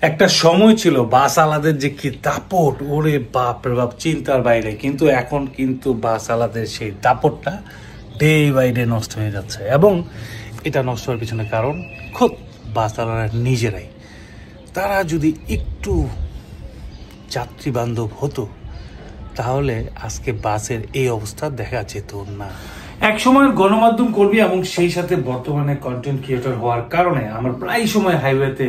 একটা সময় ছিল বাস আলাদের যে কি দাপট, ওরে বাপ রে বাপ, চিন্তার বাইরে। কিন্তু এখন কিন্তু বাস আলাদের সেই দাপটটা ডে বাই ডে নষ্ট হয়ে যাচ্ছে, এবং এটা নষ্ট হওয়ার পিছনে কারণ খোদ বাস আলারা নিজেরাই। তারা যদি একটু যাত্রী বান্ধব হতো তাহলে আজকে বাসের এই অবস্থা দেখা যেত না। এক সময়ের গণমাধ্যম কর্মী এবং সেই সাথে বর্তমানে কন্টেন্ট ক্রিয়েটর হওয়ার কারণে আমার প্রায় সময় হাইওয়েতে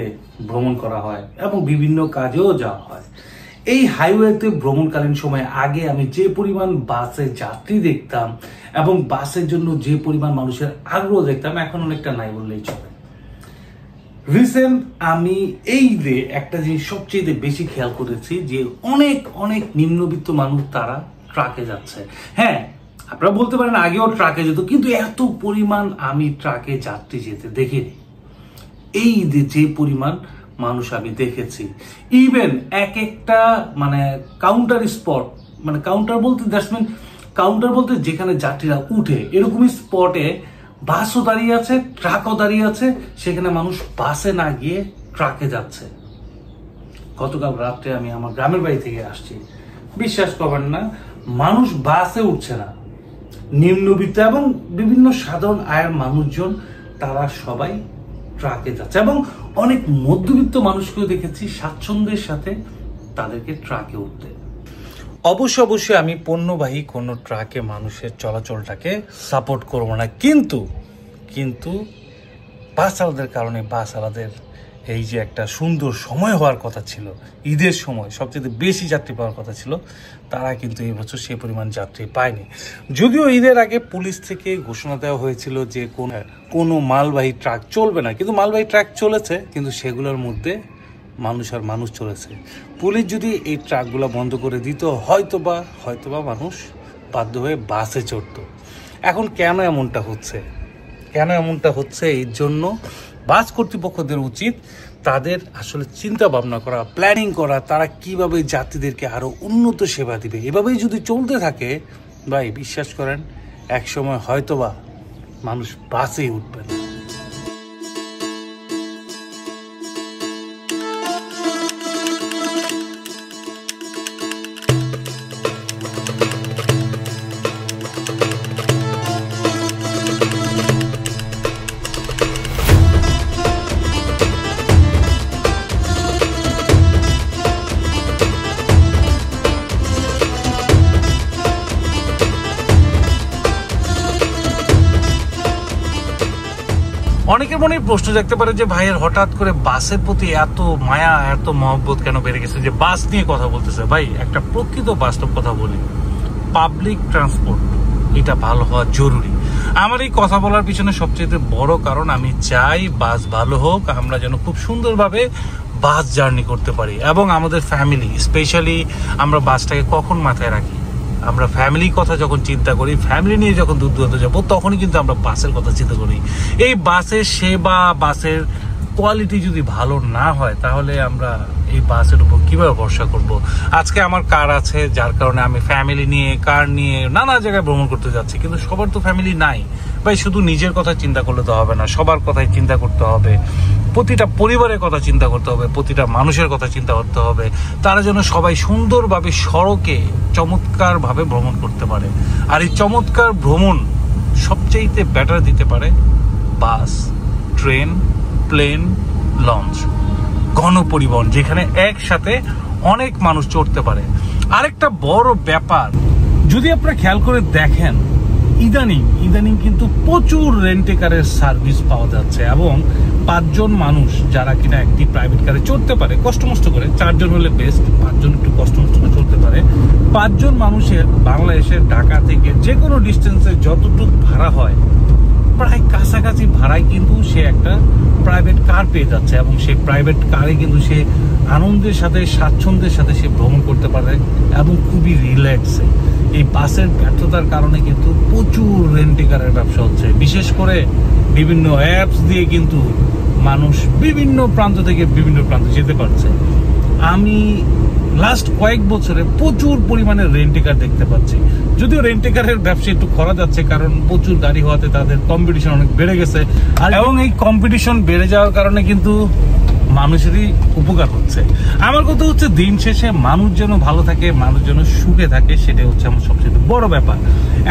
ভ্রমণ করা হয় এবং বিভিন্ন কাজেও যাওয়া হয়। এই হাইওয়েতে ভ্রমণকালীন সময় আগে আমি যে পরিমাণ বাসে যাত্রী দেখতাম এবং বাসের জন্য যে পরিমাণ মানুষের আগ্রহ দেখতাম, এখন অনেকটা নাই বললেই চলে। রিসেন্ট আমি এই যে একটা জিনিস সবচেয়ে বেশি খেয়াল করেছি যে অনেক অনেক নিম্নবিত্ত মানুষ তারা ট্রাকে যাচ্ছে। হ্যাঁ, আপনারা বলতে পারেন আগেও ট্রাকে যেত, কিন্তু এত পরিমাণ আমি ট্রাকে যাত্রী যেতে দেখিনি। এই যে পরিমাণ মানুষ আমি দেখেছি, ইভেন এক একটা মানে কাউন্টার স্পট, মানে কাউন্টার বলতে কাউন্টার বলতে যেখানে যাত্রীরা উঠে, এরকমই স্পটে বাসও দাঁড়িয়ে আছে, ট্রাকও দাঁড়িয়ে আছে, সেখানে মানুষ বাসে না গিয়ে ট্রাকে যাচ্ছে। গতকাল রাত্রে আমি আমার গ্রামের বাড়ি থেকে আসছি, বিশ্বাস করবেন না, মানুষ বাসে উঠছে না। নিম্নবিত্ত এবং বিভিন্ন সাধারণ আয়ের মানুষজন তারা সবাই ট্রাকে যাচ্ছে, এবং অনেক মধ্যবিত্ত মানুষকেও দেখেছি স্বাচ্ছন্দ্যের সাথে তাদেরকে ট্রাকে উঠতে। অবশ্যই আমি পণ্যবাহী কোনো ট্রাকে মানুষের চলাচলটাকে সাপোর্ট করব না, কিন্তু বাস আলাদের কারণে বাস আলাদের এই যে একটা সুন্দর সময় হওয়ার কথা ছিল, ঈদের সময় সবচেয়ে বেশি যাত্রী পাওয়ার কথা ছিল, তারা কিন্তু এই বছর সেই পরিমাণ যাত্রী পায়নি। যদিও ঈদের আগে পুলিশ থেকে ঘোষণা দেওয়া হয়েছিল যে কোনো মালবাহী ট্রাক চলবে না, কিন্তু মালবাহী ট্রাক চলেছে, কিন্তু সেগুলোর মধ্যে মানুষ চলেছে। পুলিশ যদি এই ট্রাকগুলো বন্ধ করে দিত, হয়তোবা মানুষ বাধ্য হয়ে বাসে চড়ত। এখন কেন এমনটা হচ্ছে এর জন্য বাস কর্তৃপক্ষদের উচিত তাদের আসলে চিন্তা ভাবনা করা, প্ল্যানিং করা, তারা কিভাবে যাত্রীদেরকে আরো উন্নত সেবা দিবে। এভাবেই যদি চলতে থাকে ভাই, বিশ্বাস করেন একসময় হয়তোবা মানুষ বাসেই উঠবে না। অনেকের মনে প্রশ্ন জাগতে পারে যে ভাইয়ের হঠাৎ করে বাসের প্রতি এত মায়া, এত মহব্বত কেন বেড়ে গেছে যে বাস নিয়ে কথা বলতেছে। ভাই, একটা প্রকৃত বাস্তব কথা বলি, পাবলিক ট্রান্সপোর্ট এটা ভালো হওয়া জরুরি। আমার এই কথা বলার পিছনে সবচেয়ে বড় কারণ, আমি চাই বাস ভালো হোক, আমরা যেন খুব সুন্দরভাবে বাস জার্নি করতে পারি, এবং আমাদের ফ্যামিলি স্পেশালি আমরা বাসটাকে কখন মাথায় রাখি, আমরা ফ্যামিলির কথা যখন চিন্তা করি, ফ্যামিলি নিয়ে যখন দূর দূরান্ত যাবো, তখনই কিন্তু আমরা বাসের কথা চিন্তা করি। এই বাসের সেবা, বাসের কোয়ালিটি যদি ভালো না হয়, তাহলে আমরা এই বাসের উপর কিভাবে ভরসা করব? আজকে আমার কার আছে, যার কারণে আমি ফ্যামিলি নিয়ে, কার নিয়ে নানা জায়গায় ভ্রমণ করতে যাচ্ছি, কিন্তু সবার তো ফ্যামিলি নাই ভাই। শুধু নিজের কথা চিন্তা করলে তো হবে না, সবার কথাই চিন্তা করতে হবে, প্রতিটা পরিবারের কথা চিন্তা করতে হবে, প্রতিটা মানুষের কথা চিন্তা করতে হবে, তারা যেন সবাই সুন্দরভাবে সড়কে চমৎকারভাবে ভ্রমণ করতে পারে। আর এই চমৎকার ভ্রমণ সবচেয়ে বেটার দিতে পারে বাস, ট্রেন, প্লেন, লঞ্চ, গণপরিবহন, যেখানে একসাথে অনেক মানুষ চড়তে পারে। আরেকটা বড় ব্যাপার, যদি আপনারা খেয়াল করে দেখেন, ইদানিং কিন্তু প্রচুর রেন্টে কারের সার্ভিস পাওয়া যাচ্ছে, এবং 5 জন মানুষ যারা কিনা একটি প্রাইভেট কারে চড়তে পারে কষ্ট মষ্ট করে, 4 জন হলে বেস্ট, 5 জন একটু কষ্ট মষ্ট করে চলতে পারে। 5 জন মানুষের বাংলাদেশের ঢাকা থেকে যে কোনো ডিস্টেন্সে যতটুকু ভাড়া হয়, প্রায় কাছাকাছি ভাড়ায় কিন্তু সে একটা প্রাইভেট কার পেয়ে যাচ্ছে, এবং সেই প্রাইভেট কারে কিন্তু সে আনন্দের সাথে, স্বাচ্ছন্দ্যের সাথে সে ভ্রমণ করতে পারে, এবং খুবই রিল্যাক্সে। এই বাসের ব্যর্থতার কারণে কিন্তু প্রচুর রেন্টে কারের ব্যবসা হচ্ছে, বিশেষ করে বিভিন্ন অ্যাপস দিয়ে কিন্তু মানুষ বিভিন্ন প্রান্ত থেকে বিভিন্ন প্রান্তে যেতে পারছে। আমি লাস্ট কয়েক বছরে প্রচুর পরিমাণে রেন্টে কার দেখতে পাচ্ছি। যদিও রেন্টে কারের ব্যবসা একটু খরা যাচ্ছে, কারণ প্রচুর গাড়ি হওয়াতে তাদের কম্পিটিশন অনেক বেড়ে গেছে, এবং এই কম্পিটিশন বেড়ে যাওয়ার কারণে কিন্তু মানুষেরই উপকার হচ্ছে। আমার কথা হচ্ছে দিন শেষে মানুষ যেন ভালো থাকে, মানুষ যেন সুখে থাকে, সেটাই হচ্ছে আমার সবচেয়ে বড় ব্যাপার।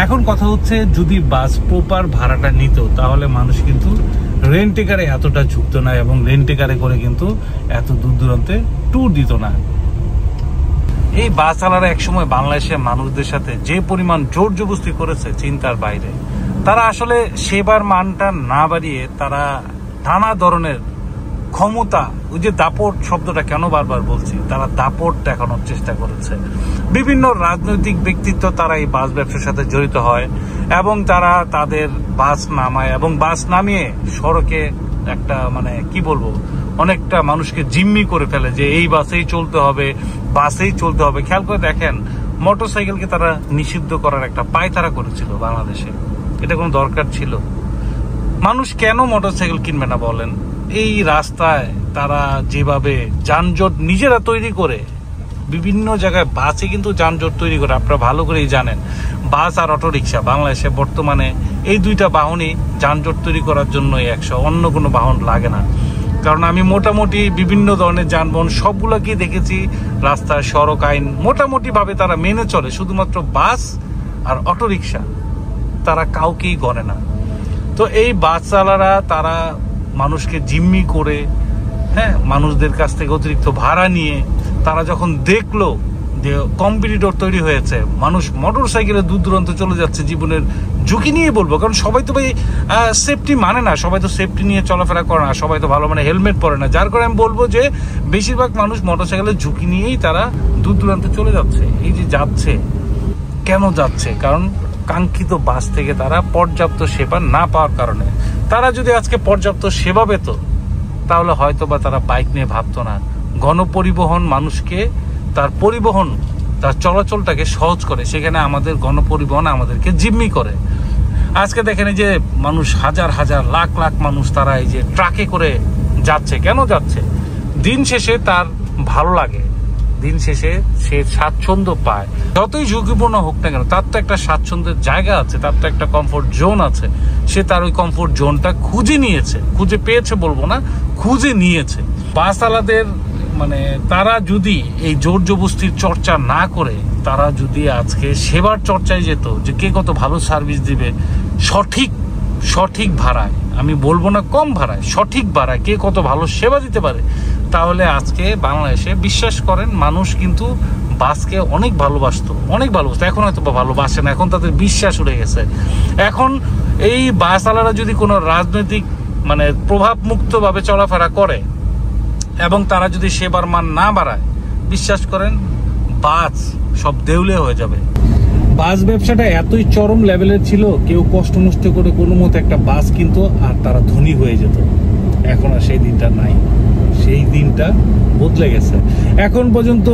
এখন কথা হচ্ছে যদি বাস প্রপার ভাড়াটা নিত তাহলে মানুষ কিন্তু রেন্টেকারে এতটা ঝুঁকতো না এবং রেন্টেকারে করে কিন্তু এত দূর দূরান্তে ট্যুর দিত না। এই বাস চালারা একসময় বাংলাদেশের মানুষদের সাথে যে পরিমাণ জোর জবরদস্তি করেছে চিন্তার বাইরে। তারা আসলে সেবার মানটা না বাড়িয়ে তারা নানা ধরনের ক্ষমতা, ওই যে দাপট শব্দটা কেন বারবার বলছি, তারা দাপট দেখানোর চেষ্টা করেছে। বিভিন্ন রাজনৈতিক ব্যক্তিত্ব তারা এই বাস ব্যবসার সাথে জড়িত হয় এবং তারা তাদের বাস নামায় এবং বাস নামিয়ে সড়কে একটা মানে কি বলবো, অনেকটা মানুষকে জিম্মি করে ফেলে যে এই বাসেই চলতে হবে, বাসেই চলতে হবে। খেয়াল করে দেখেন, মোটরসাইকেলকে তারা নিষিদ্ধ করার একটা পায়তারা করেছিল বাংলাদেশে। এটা কোনো দরকার ছিল? মানুষ কেন মোটরসাইকেল কিনবে না বলেন? এই রাস্তায় তারা যেভাবে যানজট নিজেরা তৈরি করে, বিভিন্ন জায়গায় বাসে কিন্তু যানজট তৈরি করে, আপনারা ভালো করেই জানেন। বাস আর অটোরিকশা বাংলাদেশে বর্তমানে এই দুইটা বাহনই যানজট তৈরি করার জন্যই অন্য কোনো বাহন লাগে না। কারণ আমি মোটামুটি বিভিন্ন ধরনের যানবাহন সবগুলোকেই দেখেছি রাস্তায় সড়ক আইন মোটামুটি ভাবে তারা মেনে চলে, শুধুমাত্র বাস আর অটোরিকশা তারা কাউকেই গণে না। তো এই বাস চালারা তারা মানুষকে জিম্মি করে, হ্যাঁ, মানুষদের কাছ থেকে অতিরিক্ত ভাড়া নিয়ে তারা যখন দেখলো যে কম্পিটিটর তৈরি হয়েছে, মানুষ মোটর সাইকেলে দূর দূরান্ত চলে যাচ্ছে জীবনের ঝুঁকি নিয়ে বলবো, কারণ সবাই তো ভাই সেফটি মানে না, সবাই তো সেফটি নিয়ে চলাফেরা করে না, সবাই তো ভালো মানে হেলমেট পরে না, যার কারণে আমি বলবো যে বেশিরভাগ মানুষ মোটর সাইকেলের ঝুঁকি নিয়েই তারা দূর দূরান্তে চলে যাচ্ছে। এই যে যাচ্ছে, কেন যাচ্ছে? কারণ কাঙ্ক্ষিত বাস থেকে তারা পর্যাপ্ত সেবা না পাওয়ার কারণে। তারা যদি আজকে পর্যাপ্ত সেবা পেত তাহলে হয়তো বা তারা বাইক নিয়ে ভাবতো না। গণপরিবহন মানুষকে তার পরিবহন, তার চলাচলটাকে সহজ করে, সেখানে আমাদের গণপরিবহন আমাদেরকে জিম্মি করে। আজকে দেখেন এই যে মানুষ হাজার হাজার লাখ লাখ মানুষ তারা এই যে ট্রাকে করে যাচ্ছে, কেন যাচ্ছে? দিন শেষে তার ভালো লাগে, দিন শেষে সে স্বাচ্ছন্দ্য পায়। যতই ঝুঁকিপূর্ণ হোক না কেন, তার তো একটা স্বাচ্ছন্দ্যের জায়গা আছে, তার তো একটা কমফোর্ট জোন আছে। সে তার ওই কমফোর্ট জোনটা খুঁজে নিয়েছে, খুঁজে পেয়েছে বলবো না, খুঁজে নিয়েছে। বাসওয়ালাদের মানে তারা যদি এই জোর জবরদস্তির চর্চা না করে, তারা যদি আজকে সেবার চর্চায় যেত, যে কে কত ভালো সার্ভিস দিবে সঠিক ভাড়ায়, আমি বলবো না কম ভাড়ায়, সঠিক ভাড়ায় কে কত ভালো সেবা দিতে পারে, তাহলে আজকে বাংলাদেশে বিশ্বাস করেন মানুষ কিন্তু বাসকে অনেক ভালোবাসতো। এখন হয়তো ভালোবাসে না, এখন তাদের বিশ্বাস উঠে গেছে। এখন এই বাসওয়ালারা যদি কোনো রাজনৈতিক মানে প্রভাব মুক্ত ভাবে চলাফেরা করে এবং তারা যদি সেবার মান না বাড়ায়, বিশ্বাস করেন বাস সব দেউলে হয়ে যাবে। বাস ব্যবসাটা এতই চরম লেভেলের ছিল, কেউ কষ্ট মষ্ট করে কোনো মতো একটা বাস কিনতো আর তারা ধনী হয়ে যেত। এখন আর সেই দিনটা নাই, সেই দিনটা বদলে গেছে। এখন পর্যন্ত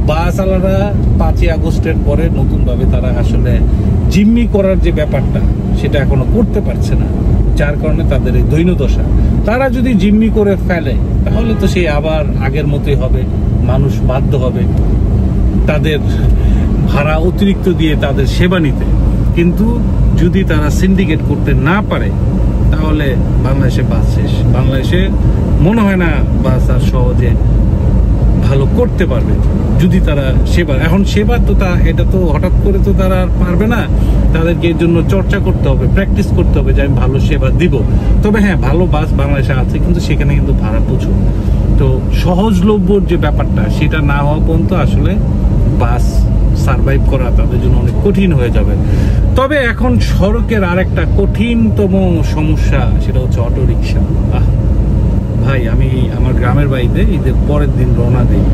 বাসওয়ালারা 5ই আগস্টের পরে নতুনভাবে তারা আসলে জিম্মি করার যে ব্যাপারটা সেটা এখনো করতে পারছে না, যার কারণে তাদের এই দৈন্যদশা। তারা যদি জিম্মি করে ফেলে তাহলে তো সেই আবার আগের মতোই হবে, মানুষ বাধ্য হবে তাদের ভাড়া অতিরিক্ত দিয়ে তাদের সেবা নিতে। কিন্তু যদি তারা সিন্ডিকেট করতে না পারে তাহলে বাংলাদেশে বাস শেষ। বাংলাদেশে মনে হয় না বাস আর সহজে ভালো করতে পারবে যদি তারা সেবা, এখন সেবা তো এটা তো হঠাৎ করে তো তারা আর পারবে না, তাদেরকে এর জন্য চর্চা করতে হবে, প্র্যাকটিস করতে হবে যে আমি ভালো সেবা দিব। তবে হ্যাঁ, ভালো বাস বাংলাদেশে আছে, কিন্তু সেখানে কিন্তু ভাড়া প্রচুর। তো সহজলভ্যর যে ব্যাপারটা সেটা না হওয়া পর্যন্ত আসলে বাস সার্ভাইভ করা তাদের জন্য অনেক কঠিন হয়ে যাবে। তবে এখন সড়কের আর একটা কঠিনতম সমস্যা, সেটা হচ্ছে অটোরিকশা। ভাই, আমি আমার গ্রামের বাড়িতে ঈদের পরের দিন রওনা দিই,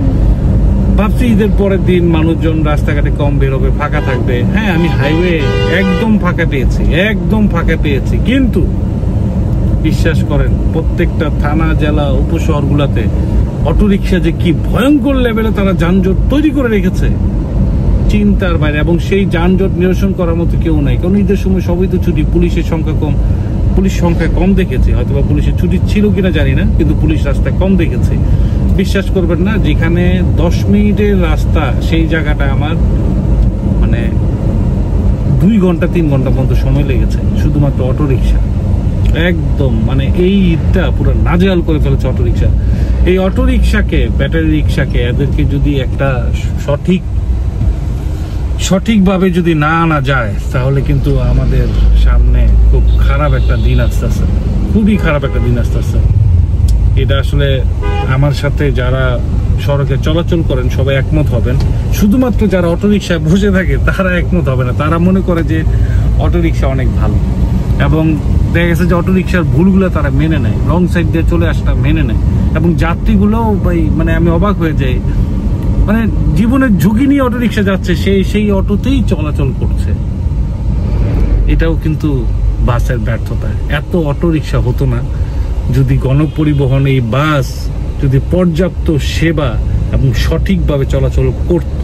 ভাবছি ঈদের পরের দিন মানুষজন রাস্তাঘাটে কম বেরোবে, ফাঁকা থাকবে। হ্যাঁ, আমি হাইওয়ে একদম ফাঁকা পেয়েছি, কিন্তু বিশ্বাস করেন প্রত্যেকটা থানা, জেলা, উপশহরগুলোতে অটোরিকশা যে কি ভয়ঙ্কর লেভেলে তারা যানজট তৈরি করে রেখেছে, চিন্তার বাইরে। এবং সেই যানজট নিরসন করার মতো কেউ নাই, কারণ ঈদের সময় সবই তো ছুটি, পুলিশের সংখ্যা কম, পুলিশ সংখ্যা কম দেখেছি, হয়তো বা পুলিশের ছুটি ছিল কিনা জানি না, কিন্তু পুলিশ রাস্তায় কম দেখেছি। বিশ্বাস করবেন না, যেখানে 10 মিনিটের রাস্তা সেই জায়গাটা আমার মানে 2 ঘন্টা 3 ঘন্টা পর্যন্ত সময় লেগেছে শুধুমাত্র অটোরিকশা। একদম মানে এই ঈদটা পুরো নাজেহাল করে ফেলেছে অটোরিকশা। এই অটোরিকশাকে, ব্যাটারি রিক্সাকে, এদেরকে যদি একটা সঠিকভাবে যদি না আনা যায় তাহলে কিন্তু আমাদের সামনে খুব খারাপ একটা দিন আসতেছে, খুবই খারাপ একটা দিন আসতেছে। এটা আসলে আমার সাথে যারা সড়কে চলাচল করেন সবাই একমত হবেন, শুধুমাত্র যারা অটোরিকশায় বসে থাকে তারা একমত হবে না। তারা মনে করে যে অটোরিকশা অনেক ভালো, এবং দেখা গেছে যে অটোরিকশার ভুলগুলো তারা মেনে নেয়, রং সাইড দিয়ে চলে আসটা মেনে নেয়, এবং যাত্রীগুলোও মানে আমি অবাক হয়ে যাই, মানে জীবনের ঝুঁকি নিয়ে অটোরিকশা যাচ্ছে, সেই অটোতেই চলাচল করছে। এটাও কিন্তু বাসের ব্যর্থতা। এত অটোরিকশা হতো না যদি গণপরিবহন, এই বাস যদি পর্যাপ্ত সেবা এবং সঠিকভাবে চলাচল করত।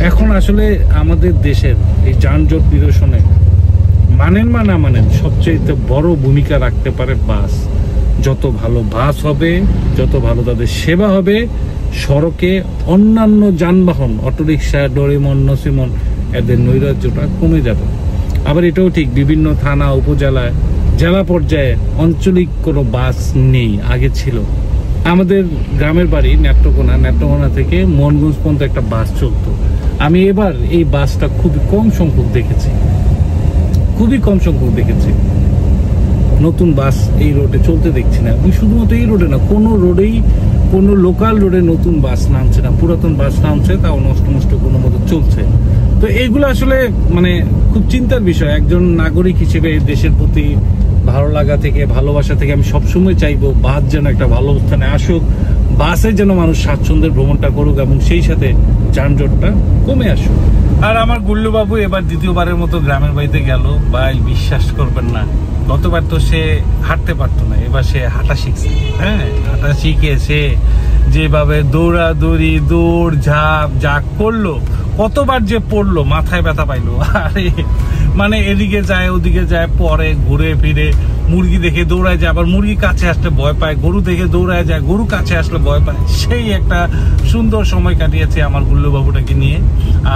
এখন আসলে আমাদের দেশের এই যানজট নিরসনে মানেন বা না মানেন সবচেয়ে বড় ভূমিকা রাখতে পারে বাস। যত ভালো বাস হবে, যত ভালো তাদের সেবা হবে, সড়কে অন্যান্য যানবাহন, অটোরিকশা, ডোরেমন, নসিমন, এদের নৈরাজ্যটা কমে যাবে। আবার এটাও ঠিক, বিভিন্ন থানা, উপজেলায়, জেলা পর্যায়ে আঞ্চলিক কোনো বাস নেই, আগে ছিল। আমাদের গ্রামের বাড়ি নেত্রকোনা থেকে মোহনগঞ্জ পর্যন্ত একটা বাস চলতো। আমি এবার এই বাসটা খুবই কম সংখ্যক দেখেছি, নতুন বাস এই রোডে চলতে দেখছি না। আমি শুধুমাত্র এই রোডে না, কোনো লোকাল রোডে নতুন বাস নামছে না, পুরাতন বাস নামছে, তাও নষ্ট কোনো মতো চলছে। তো এইগুলো আসলে মানে খুব চিন্তার বিষয়। একজন নাগরিক হিসেবে দেশের প্রতি ভালো লাগা থেকে, ভালোবাসা থেকে আমি সবসময় চাইবো বাস যেন একটা ভালো অবস্থানে আসুক, বাসে যেন মানুষ স্বাচ্ছন্দ্যের ভ্রমণটা করুক, এবং সেই সাথে যানজটটা কমে আসুক। আর আমার গুল্লু বাবু এবার দ্বিতীয়বারের মতো গ্রামের বাড়িতে গেল। ভাই বিশ্বাস করবেন না, গতবার তো সে হাঁটতে পারতো না, এবার সে হাঁটা শিখছে। হ্যাঁ, হাঁটা শিখে সে যেভাবে দৌড়াদৌড়ি, দৌড় ঝাঁপ যা করলো, কতবার যে পড়লো, মাথায় ব্যথা পাইলো। আরে মানে এদিকে যায় ওদিকে যায়, পরে ঘুরে ফিরে মুরগি দেখে দৌড়ায় যায়, আবার মুরগি কাছে আসলে ভয় পায়, গরু দেখে দৌড়ায় যায়, গরু কাছে আসলে ভয় পায়। সেই একটা সুন্দর সময় কাটিয়েছে আমার গুল্লু বাবুটাকে নিয়ে।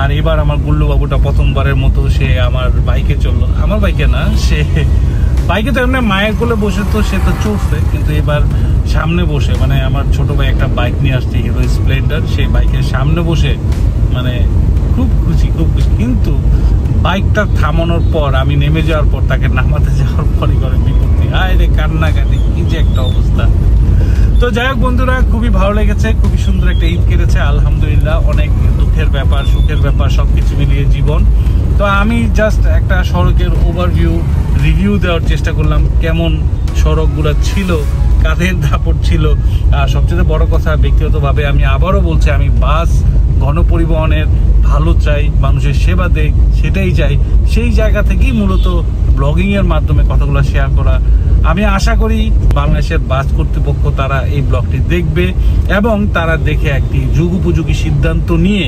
আর এবার আমার গুল্লু বাবুটা প্রথমবারের মতো সে আমার বাইকে চললো। আমার বাইকে না, সে বাইকে তো এমনি মায়ের কোলে বসে তো সে তো চলছে, কিন্তু এবার সামনে বসে, মানে আমার ছোট ভাই একটা বাইক নিয়ে আসছে, হিরো স্প্লেন্ডার, সেই বাইকের সামনে বসে মানে খুব খুশি। কিন্তু বাইকটা থামানোর পর, আমি নেমে যাওয়ার পর, তাকে নামাতে যাওয়ার পরই করে বিপত্তি। আয় রে কান্নাকাটি, কি যে একটা অবস্থা। তো যাই হোক বন্ধুরা, খুবই ভালো লেগেছে, খুবই সুন্দর একটা ঈদ কেটেছে আলহামদুলিল্লাহ। অনেক দুঃখের ব্যাপার, সুখের ব্যাপার, সবকিছু মিলিয়ে জীবন। তো আমি জাস্ট একটা সড়কের রিভিউ দেওয়ার চেষ্টা করলাম, কেমন সড়কগুলো ছিল, কাঁধের দাপট ছিল। আর সবচেয়ে বড় কথা, ব্যক্তিগতভাবে আমি আবারও বলছি, আমি বাস গণপরিবহনের ভালো চাই, মানুষের সেবা দেখ, সেটাই চাই। সেই জায়গা থেকেই মূলত ব্লগিং এর মাধ্যমে কথাগুলো শেয়ার করা। আমি আশা করি বাংলাদেশের বাস কর্তৃপক্ষ তারা এই ব্লগটি দেখবে, এবং তারা দেখে একটি যুগোপযোগী সিদ্ধান্ত নিয়ে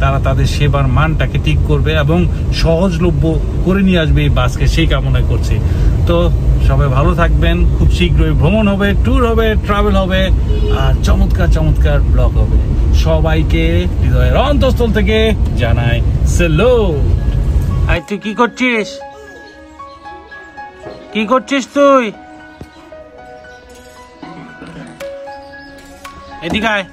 তারা তাদের সেবার মানটাকে ঠিক করবে এবং সহজলভ্য করে নিয়ে আসবে এই বাসকে, সেই কামনায় করছি। তো সবাই ভালো থাকবেন, খুব শীঘ্রই ভ্রমণ হবে, ট্যুর হবে, ট্রাভেল হবে, আর চমৎকার ব্লগ হবে। সবাইকে হৃদয়ের অন্তঃস্থল থেকে জানাই স্যালুট। আই তুই কি করছিস তুই? এদিকে আয়।